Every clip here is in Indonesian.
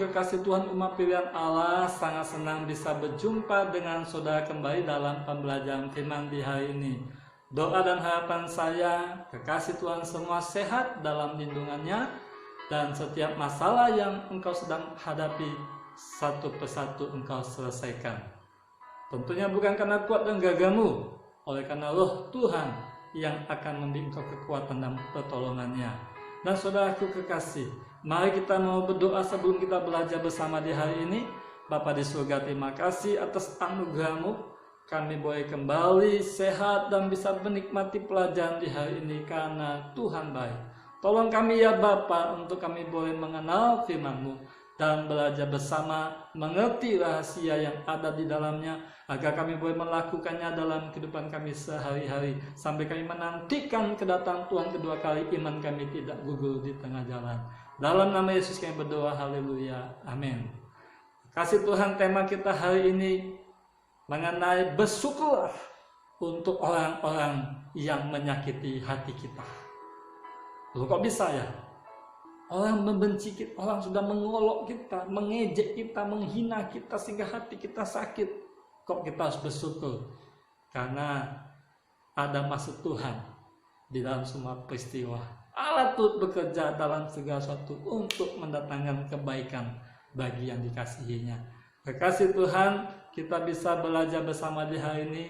kekasih Tuhan, umat pilihan Allah, sangat senang bisa berjumpa dengan saudara kembali dalam pembelajaran firman di hari ini. Doa dan harapan saya, kekasih Tuhan semua sehat dalam lindungannya, dan setiap masalah yang engkau sedang hadapi, satu persatu engkau selesaikan. Tentunya bukan karena kuat dan gagahmu, oleh karena Roh Tuhan yang akan memberi engkau kekuatan dan pertolongannya. Dan saudaraku kekasih, mari kita mau berdoa sebelum kita belajar bersama di hari ini. Bapa di surga, terima kasih atas anugerah-Mu. Kami boleh kembali sehat dan bisa menikmati pelajaran di hari ini karena Tuhan baik. Tolong kami ya Bapa, untuk kami boleh mengenal firman-Mu dan belajar bersama, mengerti rahasia yang ada di dalamnya, agar kami boleh melakukannya dalam kehidupan kami sehari-hari, sampai kami menantikan kedatangan Tuhan kedua kali, iman kami tidak gugur di tengah jalan. Dalam nama Yesus kami berdoa, haleluya, amin. Kasih Tuhan, tema kita hari ini mengenai bersyukur untuk orang-orang yang menyakiti hati kita. Loh, kok bisa ya? Orang membenci kita, orang sudah mengolok kita, mengejek kita, menghina kita sehingga hati kita sakit. Kok kita harus bersyukur? Karena ada maksud Tuhan di dalam semua peristiwa. Allah turut bekerja dalam segala sesuatu untuk mendatangkan kebaikan bagi yang dikasihinya. Kekasih Tuhan, kita bisa belajar bersama di hari ini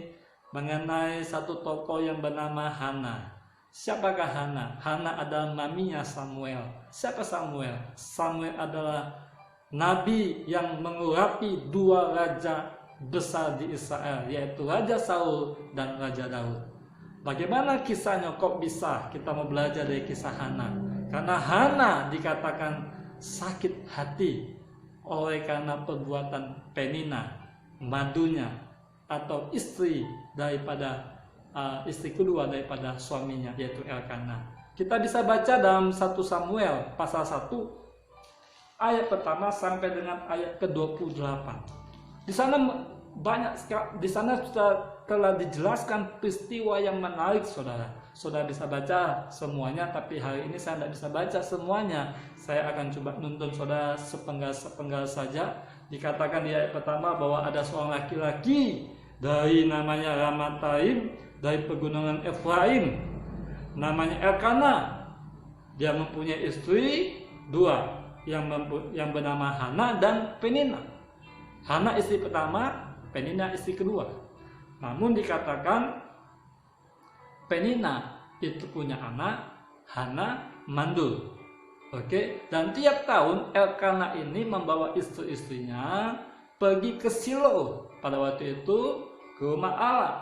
mengenai satu tokoh yang bernama Hana. Siapakah Hana? Hana adalah maminya Samuel. Siapa Samuel? Samuel adalah nabi yang mengurapi dua raja besar di Israel, yaitu Raja Saul dan Raja Daud. Bagaimana kisahnya? Kok bisa kita mau belajar dari kisah Hana? Karena Hana dikatakan sakit hati oleh karena perbuatan Penina, madunya, atau istri daripada istri kedua daripada suaminya, yaitu Elkana. Kita bisa baca dalam 1 Samuel pasal 1 ayat pertama sampai dengan ayat ke-28. Di sana telah dijelaskan peristiwa yang menarik, saudara. Saudara bisa baca semuanya, tapi hari ini saya tidak bisa baca semuanya. Saya akan coba nuntun saudara sepenggal saja. Dikatakan di ayat pertama bahwa ada seorang laki-laki dari namanya Ramataim, dari pegunungan Efraim, namanya Elkana. Dia mempunyai istri dua yang bernama Hana dan Penina. Hana istri pertama, Penina istri kedua. Namun dikatakan Penina itu punya anak, Hana mandul. Oke, dan tiap tahun Elkana ini membawa istri-istrinya pergi ke Silo pada waktu itu, ke rumah Allah,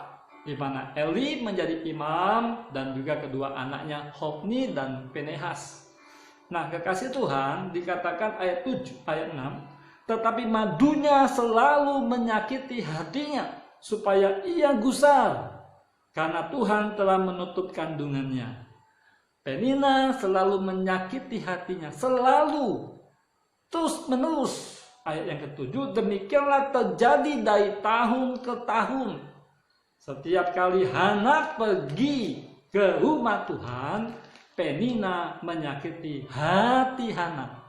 di mana Eli menjadi imam dan juga kedua anaknya Hofni dan Pinehas. Nah, kekasih Tuhan, dikatakan ayat 7, ayat 6, tetapi madunya selalu menyakiti hatinya supaya ia gusar karena Tuhan telah menutup kandungannya. Penina selalu menyakiti hatinya, selalu, terus menerus. Ayat yang ke-7, demikianlah terjadi dari tahun ke tahun. Setiap kali Hana pergi ke rumah Tuhan, Penina menyakiti hati Hana,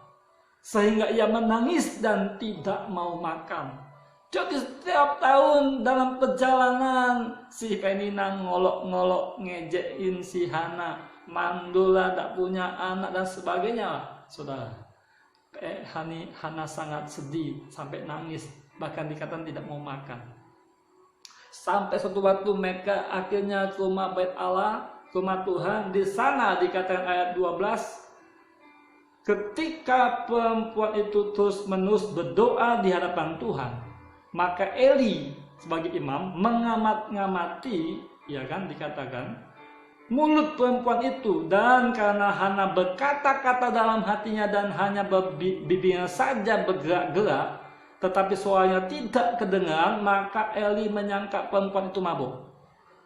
sehingga ia menangis dan tidak mau makan. Jadi setiap tahun dalam perjalanan, si Penina ngolok-ngolok, ngejekin si Hana, mandula, tak punya anak dan sebagainya, saudara. Hana sangat sedih sampai nangis, bahkan dikatakan tidak mau makan. Sampai suatu waktu mereka akhirnya ke rumah bait Allah, ke rumah Tuhan. Di sana dikatakan ayat 12, ketika perempuan itu terus menerus berdoa di hadapan Tuhan, maka Eli sebagai imam mengamat-ngamati, ya kan, dikatakan mulut perempuan itu, dan karena Hana berkata-kata dalam hatinya dan hanya bibirnya saja bergerak-gerak, tetapi suaranya tidak kedengaran, maka Eli menyangka perempuan itu mabuk.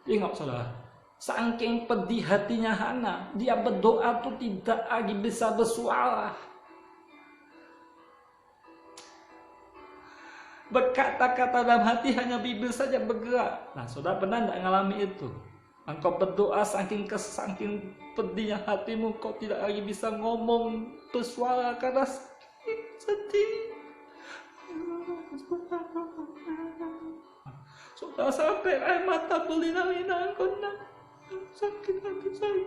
Ingat saudara, saking pedih hatinya Hana, dia berdoa itu tidak lagi bisa bersuara. Berkata-kata dalam hati hanya bibir saja bergerak. Nah, saudara pernah tidak mengalami itu? Engkau berdoa saking pedihnya hatimu, kau tidak lagi bisa ngomong bersuara karena sedih. Sudah sampai air mata berlinang-linang, sakit hati saya.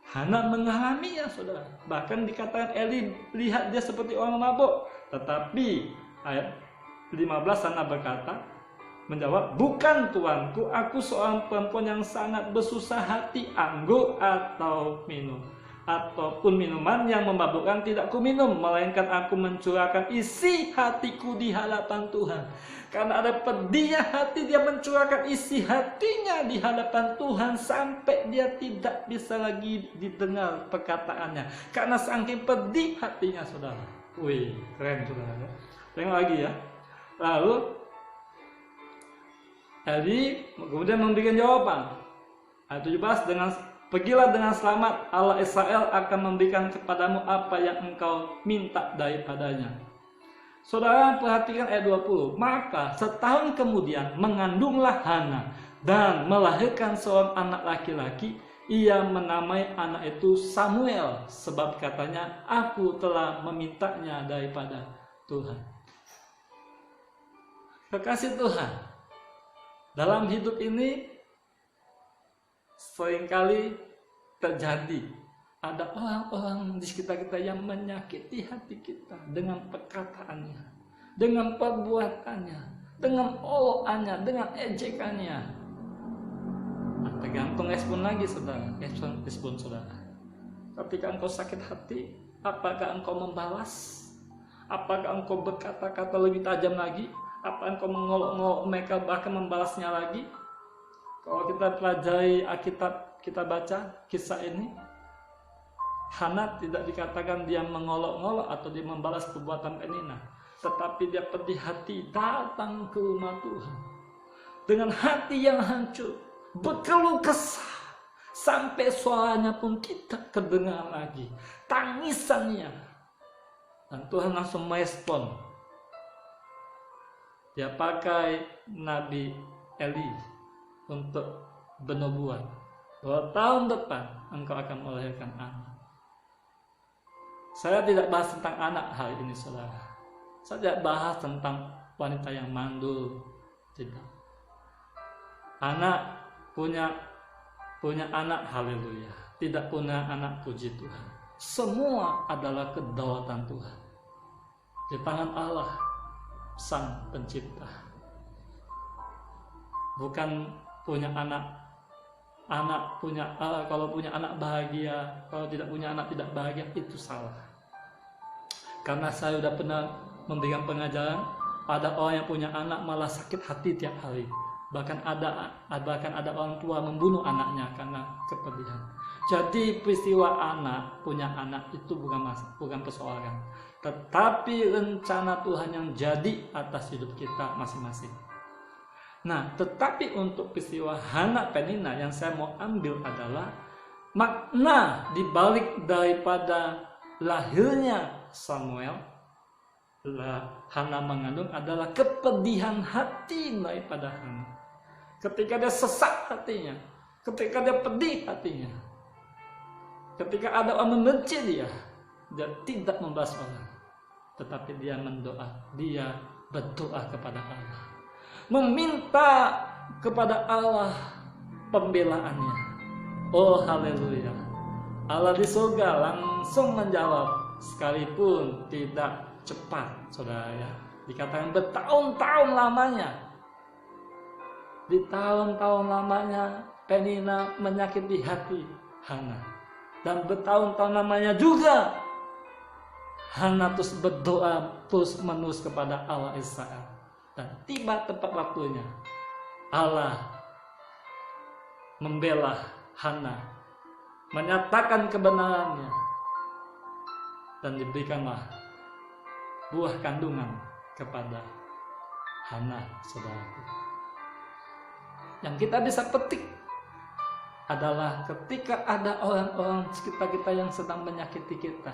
Hana mengalaminya, saudara. Bahkan dikatakan Eli, lihat dia seperti orang mabuk. Tetapi ayat 15 Hana berkata, menjawab, bukan tuanku, aku seorang perempuan yang sangat bersusah hati. Anggur ataupun minuman yang memabukkan tidak ku minum, melainkan aku mencurahkan isi hatiku di hadapan Tuhan. Karena ada pedihnya hati, dia mencurahkan isi hatinya di hadapan Tuhan sampai dia tidak bisa lagi didengar perkataannya. Karena saking pedih hatinya, saudara. Wih, keren, saudara. Tengok lagi ya. Lalu Eli kemudian memberikan jawaban. Ayat 17, pergilah dengan selamat, Allah Israel akan memberikan kepadamu apa yang engkau minta daripadanya. Saudara perhatikan ayat 20. Maka setahun kemudian mengandunglah Hana dan melahirkan seorang anak laki-laki. Ia menamai anak itu Samuel, sebab katanya, aku telah memintanya daripada Tuhan. Kekasih Tuhan, dalam hidup ini seringkali terjadi ada orang-orang di sekitar kita yang menyakiti hati kita dengan perkataannya, dengan perbuatannya, dengan olokannya, dengan ejekannya. Nah, tergantung respon lagi, saudara. Respon saudara. Ketika engkau sakit hati, apakah engkau membalas? Apakah engkau berkata-kata lebih tajam lagi? Apa engkau mengolok-ngolok mereka, bahkan membalasnya lagi? Kalau kita pelajari Alkitab, kita baca kisah ini, Hana tidak dikatakan dia mengolok-ngolok atau dia membalas perbuatan Penina, tetapi dia pedih hati datang ke rumah Tuhan dengan hati yang hancur, berkeluh kesah, sampai suaranya pun tidak kedengar lagi, tangisannya. Dan Tuhan langsung merespon. Dia pakai Nabi Eli untuk bernubuat bahwa tahun depan engkau akan melahirkan anak. Saya tidak bahas tentang anak hari ini, saudara. Saya tidak bahas tentang wanita yang mandul, tidak. Anak punya anak, haleluya. Tidak punya anak, puji Tuhan. Semua adalah kedaulatan Tuhan. Di tangan Allah, Sang Pencipta. Bukan punya anak kalau punya anak bahagia, kalau tidak punya anak tidak bahagia, itu salah. Karena saya sudah pernah memberikan pengajaran, ada orang yang punya anak malah sakit hati tiap hari. Bahkan ada orang tua membunuh anaknya karena kepedihan. Jadi peristiwa punya anak itu bukan persoalan, tetapi rencana Tuhan yang jadi atas hidup kita masing-masing. Nah, tetapi untuk peristiwa Hana Penina yang saya mau ambil adalah makna dibalik daripada lahirnya Samuel, Hana mengandung, adalah kepedihan hati daripada Hana. Ketika dia sesak hatinya, ketika dia pedih hatinya, ketika ada orang membenci dia tidak membalas orang, tetapi dia berdoa kepada Allah, meminta kepada Allah pembelaannya. Oh haleluya, Allah di surga langsung menjawab, sekalipun tidak cepat, saudara ya. Dikatakan bertahun-tahun lamanya. Di tahun-tahun lamanya Penina menyakiti hati Hana, dan bertahun-tahun lamanya juga Hana terus berdoa terus menerus kepada Allah Israel. Dan tiba tepat waktunya Allah membela Hana, menyatakan kebenarannya, dan diberikanlah buah kandungan kepada Hana, saudaraku. Yang kita bisa petik adalah ketika ada orang-orang sekitar kita yang sedang menyakiti kita,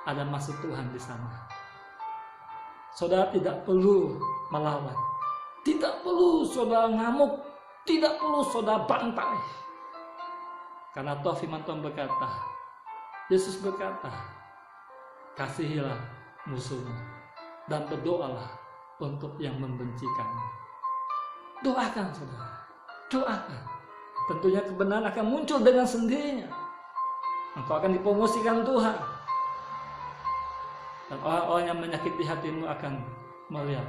ada maksud Tuhan di sana. Saudara tidak perlu melawan, tidak perlu saudara ngamuk, tidak perlu saudara bantai. Karena toh firman Tuhan berkata, Yesus berkata, kasihilah musuhmu, dan berdoalah untuk yang membenci kamu. Doakan saudara, doakan. Tentunya kebenaran akan muncul dengan sendirinya. Engkau akan dipromosikan Tuhan. Dan orang-orang yang menyakiti hatimu akan melihat.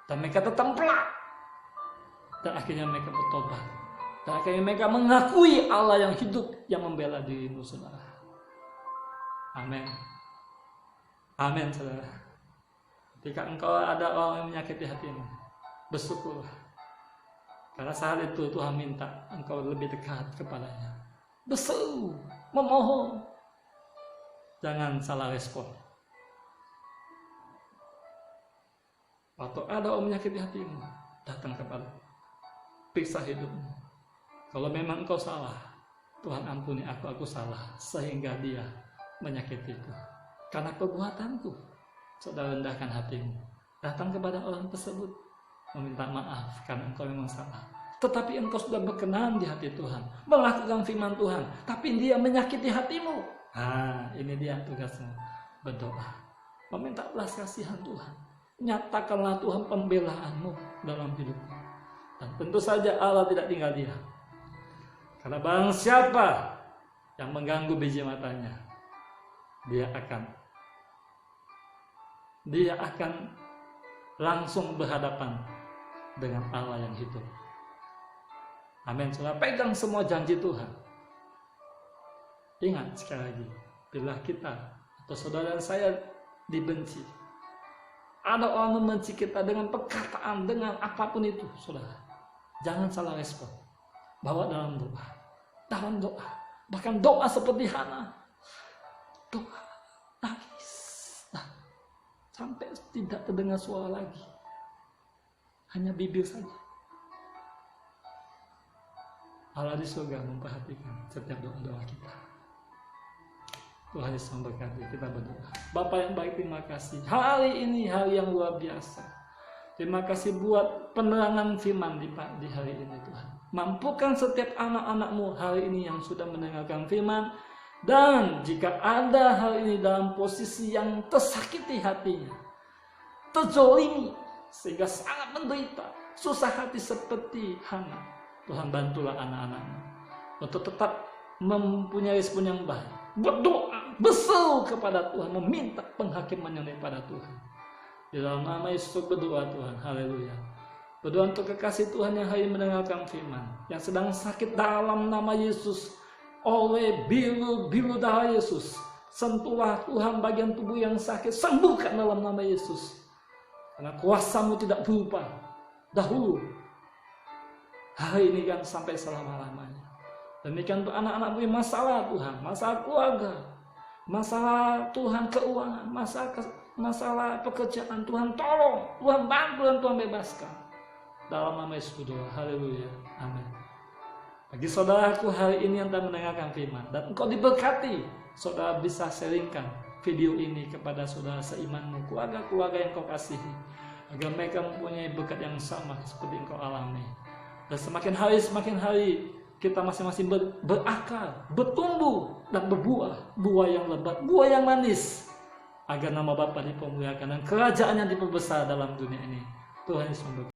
Dan mereka tertempelak. Dan akhirnya mereka bertobat. Dan akhirnya mereka mengakui Allah yang hidup, yang membela dirimu, saudara. Amin. Amin, saudara. Ketika engkau ada orang yang menyakiti hatimu, bersyukurlah. Karena saat itu Tuhan minta engkau lebih dekat kepadanya. Berseru, memohon. Jangan salah respon. Waktu ada orang menyakiti hatimu, datang kepada, periksa hidupmu. Kalau memang engkau salah, Tuhan ampuni aku salah, sehingga dia menyakitiku. Karena perbuatanku, saudara rendahkan hatimu. Datang kepada orang tersebut, meminta maaf karena engkau memang salah. Tetapi engkau sudah berkenan di hati Tuhan, melakukan firman Tuhan, tapi dia menyakiti hatimu. Ini dia tugasmu, berdoa, meminta belas kasihan Tuhan. Nyatakanlah Tuhan pembelaanmu dalam hidupmu. Dan tentu saja Allah tidak tinggal diam. Karena barang siapa yang mengganggu biji matanya, dia akan langsung berhadapan dengan Allah yang hidup. Amin. Saudara, pegang semua janji Tuhan. Ingat sekali lagi, bila kita atau saudara dan saya dibenci, ada orang membenci kita dengan perkataan, dengan apapun itu, saudara, jangan salah respon. Bawa dalam doa, bahkan doa seperti Hana, doa, nangis, sampai tidak terdengar suara lagi, hanya bibir saja. Allah di surga memperhatikan setiap doa kita. Tuhan Yesus memberkati. Kita berdoa. Bapa yang baik, terima kasih. Hari ini hari yang luar biasa. Terima kasih buat penerangan firman di hari ini, Tuhan. Mampukan setiap anak-anak-mu hari ini yang sudah mendengarkan firman. Dan jika ada hari ini dalam posisi yang tersakiti hatinya, terzolimi, sehingga sangat menderita, susah hati seperti Hana, Tuhan bantulah anak-anak-mu untuk tetap mempunyai respon yang baik. Berdoa, berseru kepada Tuhan, meminta penghakiman yang daripada Tuhan. Di dalam nama Yesus berdoa, Tuhan. Haleluya. Berdoa untuk kekasih Tuhan yang hari mendengarkan firman, yang sedang sakit, dalam nama Yesus, oleh bilu darah Yesus, sentuhlah Tuhan bagian tubuh yang sakit, sembuhkan dalam nama Yesus. Karena kuasa-Mu tidak berubah dahulu, hari ini kan sampai selama-lamanya. Demikian untuk anak-anak-Mu yang masalah, Tuhan, masalah keluarga, masalah Tuhan keuangan, masalah pekerjaan, Tuhan tolong, Tuhan bantu dan Tuhan bebaskan. Dalam nama Yesus berdoa. Haleluya. Amin. Bagi saudaraku hari ini yang telah mendengarkan firman dan engkau diberkati, saudara bisa sharingkan video ini kepada saudara seimanmu, keluarga-keluarga yang kau kasihi, agar mereka mempunyai berkat yang sama seperti engkau alami. Dan semakin hari kita masing-masing berakar, bertumbuh dan berbuah, buah yang lebat, buah yang manis, agar nama Bapa dipermuliakan dan kerajaannya diperbesar dalam dunia ini. Tuhan Yesus memberkati.